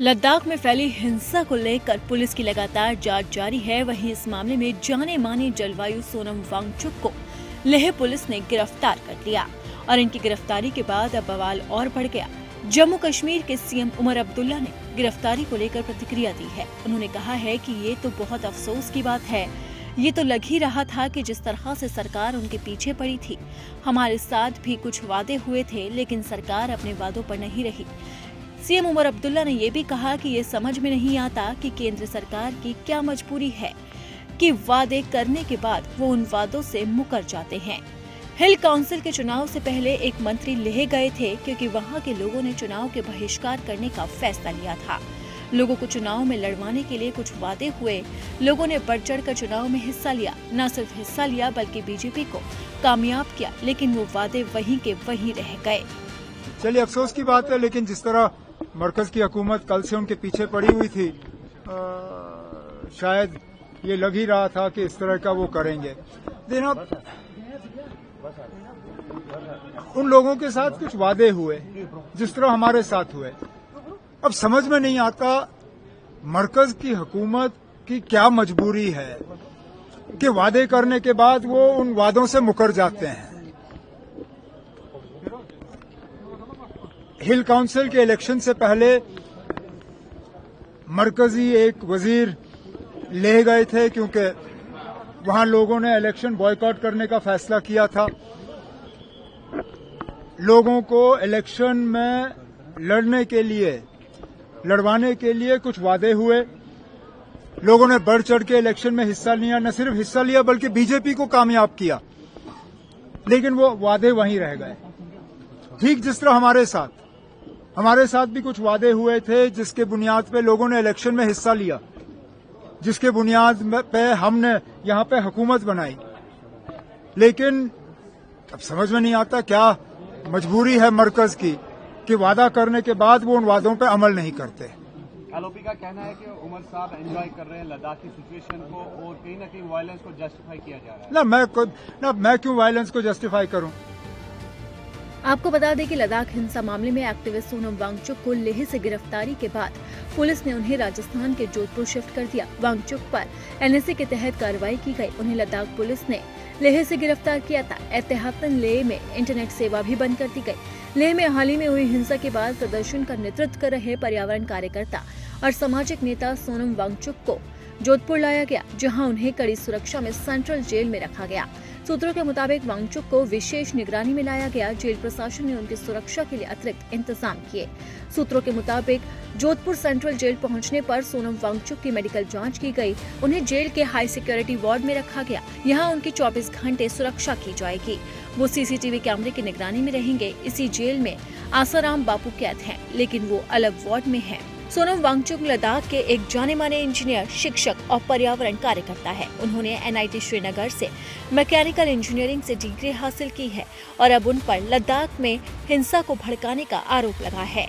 लद्दाख में फैली हिंसा को लेकर पुलिस की लगातार जांच जारी है। वहीं इस मामले में जाने माने जलवायु सोनम वांगचुक को लेह पुलिस ने गिरफ्तार कर लिया और इनकी गिरफ्तारी के बाद अब बवाल और बढ़ गया। जम्मू कश्मीर के सीएम उमर अब्दुल्ला ने गिरफ्तारी को लेकर प्रतिक्रिया दी है। उन्होंने कहा है कि ये तो बहुत अफसोस की बात है। ये तो लग ही रहा था कि जिस तरह से सरकार उनके पीछे पड़ी थी, हमारे साथ भी कुछ वादे हुए थे, लेकिन सरकार अपने वादों पर नहीं रही। सीएम उमर अब्दुल्ला ने ये भी कहा कि ये समझ में नहीं आता कि केंद्र सरकार की क्या मजबूरी है कि वादे करने के बाद वो उन वादों से मुकर जाते हैं। हिल काउंसिल के चुनाव से पहले एक मंत्री लेह गए थे क्योंकि वहां के लोगों ने चुनाव के बहिष्कार करने का फैसला लिया था। लोगों को चुनाव में लड़वाने के लिए कुछ वादे हुए। लोगों ने बढ़ चढ़कर चुनाव में हिस्सा लिया। न सिर्फ हिस्सा लिया बल्कि बीजेपी को कामयाब किया, लेकिन वो वादे वहीं के वहीं रह गए। चलिए, अफसोस की बात है, लेकिन जिस तरह मरकज की हुकूमत कल से उनके पीछे पड़ी हुई थी, शायद ये लग ही रहा था कि इस तरह का वो करेंगे। लेकिन अब उन लोगों के साथ कुछ वादे हुए जिस तरह हमारे साथ हुए। अब समझ में नहीं आता मरकज की हुकूमत की क्या मजबूरी है कि वादे करने के बाद वो उन वादों से मुकर जाते हैं। हिल काउंसिल के इलेक्शन से पहले मरकजी एक वजीर ले गए थे क्योंकि वहां लोगों ने इलेक्शन बॉयकॉट करने का फैसला किया था। लोगों को इलेक्शन में लड़वाने के लिए कुछ वादे हुए। लोगों ने बढ़ चढ़ के इलेक्शन में हिस्सा लिया, न सिर्फ हिस्सा लिया बल्कि बीजेपी को कामयाब किया, लेकिन वो वादे वहीं रह गए। ठीक जिस तरह हमारे साथ भी कुछ वादे हुए थे जिसके बुनियाद पे लोगों ने इलेक्शन में हिस्सा लिया, जिसके बुनियाद पे हमने यहां पे हुकूमत बनाई। लेकिन अब समझ में नहीं आता क्या मजबूरी है मरकज की कि वादा करने के बाद वो उन वादों पे अमल नहीं करते। एलओपी का कहना है कि उमर साहब एंजॉय कर रहे हैं लद्दाख की सिचुएशन को और कहीं ना कहीं वायलेंस को जस्टिफाई किया जा रहा है। मैं क्यों वायलेंस को जस्टिफाई करूं? आपको बता दें कि लद्दाख हिंसा मामले में एक्टिविस्ट सोनम वांगचुक को लेह से गिरफ्तारी के बाद पुलिस ने उन्हें राजस्थान के जोधपुर शिफ्ट कर दिया। वांगचुक पर एनएसए के तहत कार्रवाई की गई। उन्हें लद्दाख पुलिस ने लेह से गिरफ्तार किया था। एहतियातन लेह में इंटरनेट सेवा भी बंद कर दी गई। लेह में हाल ही में हुई हिंसा के बाद प्रदर्शन का नेतृत्व कर रहे पर्यावरण कार्यकर्ता और सामाजिक नेता सोनम वांगचुक को जोधपुर लाया गया, जहां उन्हें कड़ी सुरक्षा में सेंट्रल जेल में रखा गया। सूत्रों के मुताबिक वांगचुक को विशेष निगरानी में लाया गया। जेल प्रशासन ने उनकी सुरक्षा के लिए अतिरिक्त इंतजाम किए। सूत्रों के मुताबिक जोधपुर सेंट्रल जेल पहुंचने पर सोनम वांगचुक की मेडिकल जांच की गई। उन्हें जेल के हाई सिक्योरिटी वार्ड में रखा गया। यहां उनकी 24 घंटे सुरक्षा की जाएगी। वो सीसीटीवी कैमरे की निगरानी में रहेंगे। इसी जेल में आसाराम बापू कैद हैं, लेकिन वो अलग वार्ड में हैं। सोनम वांगचुक लद्दाख के एक जाने माने इंजीनियर, शिक्षक और पर्यावरण कार्यकर्ता है। उन्होंने एनआईटी श्रीनगर से मैकेनिकल इंजीनियरिंग से डिग्री हासिल की है और अब उन पर लद्दाख में हिंसा को भड़काने का आरोप लगा है।